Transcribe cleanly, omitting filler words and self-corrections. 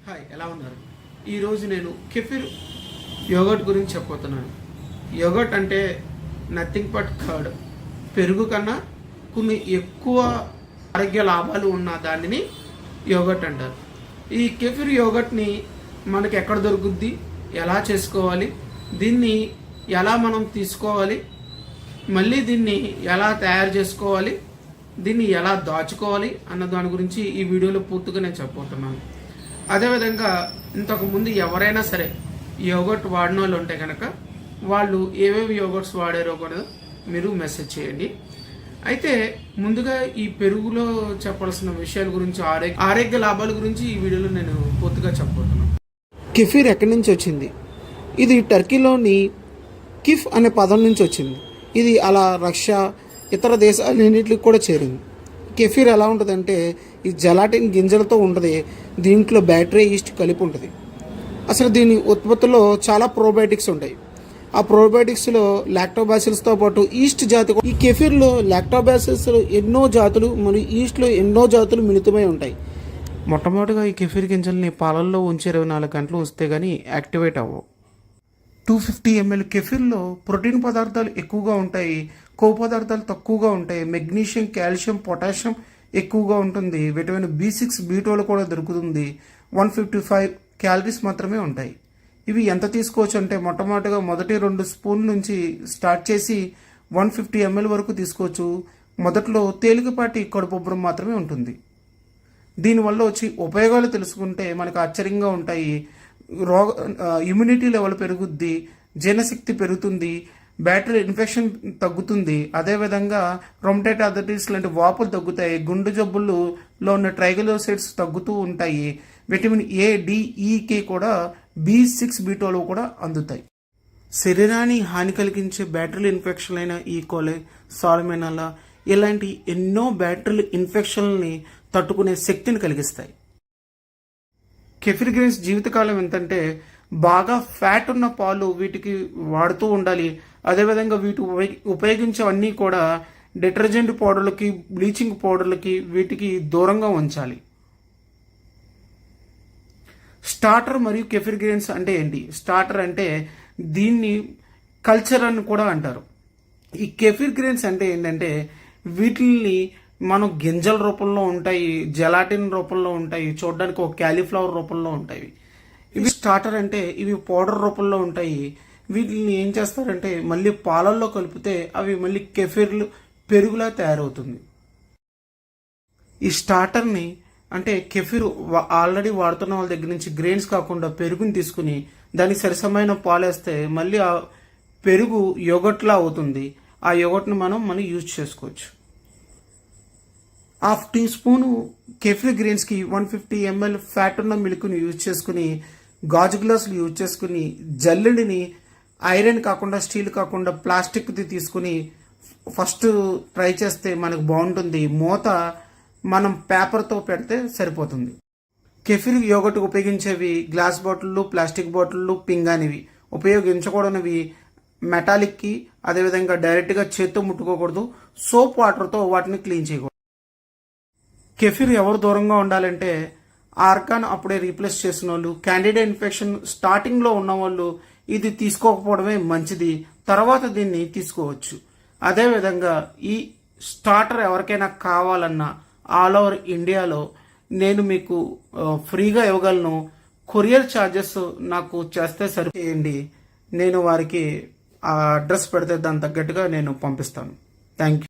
Hi, ఎలా ఉన్నారు? ఈరోజు నేను కెఫిర్ యోగర్ట్ గురించి చెప్పబోతున్నాను. యోగర్ట్ అంటే నథింగ్ బట్ కర్డ్. పెరుగు కన్నా కొన్ని ఎక్కువ ఆరోగ్య లాభాలు ఉన్న దానిని యోగర్ట్ అంటారు. ఈ కెఫిర్ యోగర్ట్ని మనకి ఎక్కడ దొరుకుద్ది, ఎలా చేసుకోవాలి, దీన్ని ఎలా మనం తీసుకోవాలి, మళ్ళీ దీన్ని ఎలా తయారు చేసుకోవాలి, దీన్ని ఎలా దాచుకోవాలి అన్న దాని గురించి ఈ వీడియోలో పూర్తిగా నేను చెప్పబోతున్నాను. అదేవిధంగా ఇంతకుముందు ఎవరైనా సరే యోగర్ట్ వాడిన వాళ్ళు ఉంటే కనుక వాళ్ళు ఏవేవి యోగర్ట్స్ వాడారో కూడా మీరు మెసేజ్ చేయండి. అయితే ముందుగా ఈ పెరుగులో చెప్పాల్సిన విషయాల గురించి, ఆరోగ్య లాభాల గురించి ఈ వీడియోలో నేను పూర్తిగా చెప్పబోతున్నాను. కెఫీర్ ఎక్కడి నుంచి వచ్చింది? ఇది టర్కీలోని కిఫ్ అనే పదం నుంచి వచ్చింది. ఇది అలా రష్యా, ఇతర దేశాలన్నింటికి కూడా చేరింది. కెఫీర్ ఎలా ఉంటుందంటే ఈ జెలాటిన్ గింజలతో ఉంటుంది. దీంట్లో బ్యాక్టీరియా, ఈస్ట్ కలిపి ఉంటుంది. అసలు దీని ఉత్పత్తిలో చాలా ప్రోబయోటిక్స్ ఉంటాయి. ఆ ప్రోబయోటిక్స్లో లాక్టోబాసిల్స్తో పాటు ఈస్ట్ జాతి, ఈ కెఫీర్లో లాక్టోబాసిల్స్ ఎన్నో జాతులు మరియు ఈస్ట్లో ఎన్నో జాతులు మిళితమై ఉంటాయి. మొట్టమొదటిగా ఈ కెఫీర్ గింజల్ని పాలల్లో ఉంచి 24 గంటలు ఉంచితే కానీ యాక్టివేట్ అవ్వవు. 250 ml కెఫీర్లో ప్రోటీన్ పదార్థాలు ఎక్కువగా ఉంటాయి, కొవ్వు పదార్థాలు తక్కువగా ఉంటాయి, మెగ్నీషియం, కాల్షియం, పొటాషియం ఎక్కువగా ఉంటుంది, విటమిన్ B6, B12 కూడా దొరుకుతుంది. 155 క్యాలరీస్ మాత్రమే ఉంటాయి. ఇవి ఎంత తీసుకోవచ్చు అంటే మొట్టమొదటిగా మొదటి 2 స్పూన్ల నుంచి స్టార్ట్ చేసి 150 ml వరకు తీసుకోవచ్చు. మొదట్లో తేలికపాటి కడుపుబ్బరం మాత్రమే ఉంటుంది. దీనివల్ల వచ్చి ఉపయోగాలు తెలుసుకుంటే మనకు ఆశ్చర్యంగా ఉంటాయి. ఇమ్యూనిటీ లెవెల్ పెరుగుద్ది, జీర్ణశక్తి పెరుగుతుంది, బ్యాక్టీరియల్ ఇన్ఫెక్షన్ తగ్గుతుంది. అదేవిధంగా రొమటైడ్ ఆర్థరైటిస్ లాంటి వాపులు తగ్గుతాయి, గుండె జబ్బుల్లో ఉన్న ట్రైగ్లిసరైడ్స్ తగ్గుతూ ఉంటాయి, vitamin A, D, E, K కూడా, B6, B12 కూడా అందుతాయి. శరీరాన్ని హాని కలిగించే బ్యాక్టీరియల్ ఇన్ఫెక్షన్ అయిన ఈకోలై, సాల్మోనెల్లా ఇలాంటి ఎన్నో బ్యాక్టీరియల్ ఇన్ఫెక్షన్ని తట్టుకునే శక్తిని కలిగిస్తాయి. కెఫిర్ గ్రెయిన్స్ జీవితకాలం ఎంతంటే బాగా ఫ్యాట్ ఉన్న పాలు వీటికి వాడుతూ ఉండాలి. అదేవిధంగా వీటి ఉపయోగించేవన్నీ కూడా డిటర్జెంట్ పౌడర్లకి, బ్లీచింగ్ పౌడర్లకి వీటికి దూరంగా ఉంచాలి. స్టార్టర్ మరియు కెఫిర్ గ్రెయిన్స్ అంటే ఏంటి? స్టార్టర్ అంటే దీన్ని కల్చర్ అని కూడా అంటారు. ఈ కెఫిర్ గ్రెయిన్స్ అంటే ఏంటంటే వీటిని మనం గింజల రూపంలో ఉంటాయి, జెలాటిన్ రూపంలో ఉంటాయి, చూడడానికి ఒక క్యాలీఫ్లవర్ రూపంలో ఉంటాయి. ఇవి స్టార్టర్ అంటే ఇవి పౌడర్ రూపంలో ఉంటాయి. వీటిని ఏం చేస్తారంటే మళ్ళీ పాలల్లో కలిపితే అవి మళ్ళీ కెఫిర్లు, పెరుగులా తయారవుతుంది. ఈ స్టార్టర్ని అంటే కెఫిర్ ఆల్రెడీ వాడుతున్న వాళ్ళ దగ్గర నుంచి గ్రెయిన్స్ కాకుండా పెరుగుని తీసుకుని దానికి సరిసమైన పాలేస్తే మళ్ళీ ఆ పెరుగు యోగట్లా అవుతుంది. ఆ యోగట్ని మనం యూజ్ చేసుకోవచ్చు. 1/2 టీ స్పూను కెఫిర్ గ్రెయిన్స్కి 150 ml ఫ్యాట్ ఉన్న మిల్క్ని యూజ్ చేసుకుని, గాజు గ్లాసులు యూజ్ చేసుకుని, జల్లెడిని ఐరన్ కాకుండా, స్టీల్ కాకుండా ప్లాస్టిక్ది తీసుకుని ఫస్ట్ ట్రై చేస్తే మనకు బాగుంటుంది. మూత మనం పేపర్తో పెడితే సరిపోతుంది. కెఫిర్ యోగర్ట్ ఉపయోగించేవి గ్లాస్ బాటిళ్ళు, ప్లాస్టిక్ బాటిళ్ళు, పింగానివి. ఉపయోగించకూడనివి మెటాలిక్కి, అదేవిధంగా డైరెక్ట్గా చేత్తో ముట్టుకోకూడదు. సోప్ వాటర్తో వాటిని క్లీన్ చేయకూడదు. కెఫిర్ ఎవరు దూరంగా ఉండాలంటే ఆర్గాన్ అప్పుడే రీప్లేస్ చేసిన వాళ్ళు, క్యాండిడా ఇన్ఫెక్షన్ స్టార్టింగ్లో ఉన్నవాళ్ళు ఇది తీసుకోకపోవడమే మంచిది. తర్వాత దీన్ని తీసుకోవచ్చు. అదేవిధంగా ఈ స్టార్టర్ ఎవరికైనా కావాలన్నా ఆల్ ఓవర్ ఇండియాలో నేను మీకు ఫ్రీగా ఇవ్వగలను. కొరియర్ ఛార్జెస్ నాకు చేస్తే సరిచేయండి. నేను వారికి ఆ అడ్రస్ పెడితే దాని తగ్గట్టుగా నేను పంపిస్తాను. Thank you.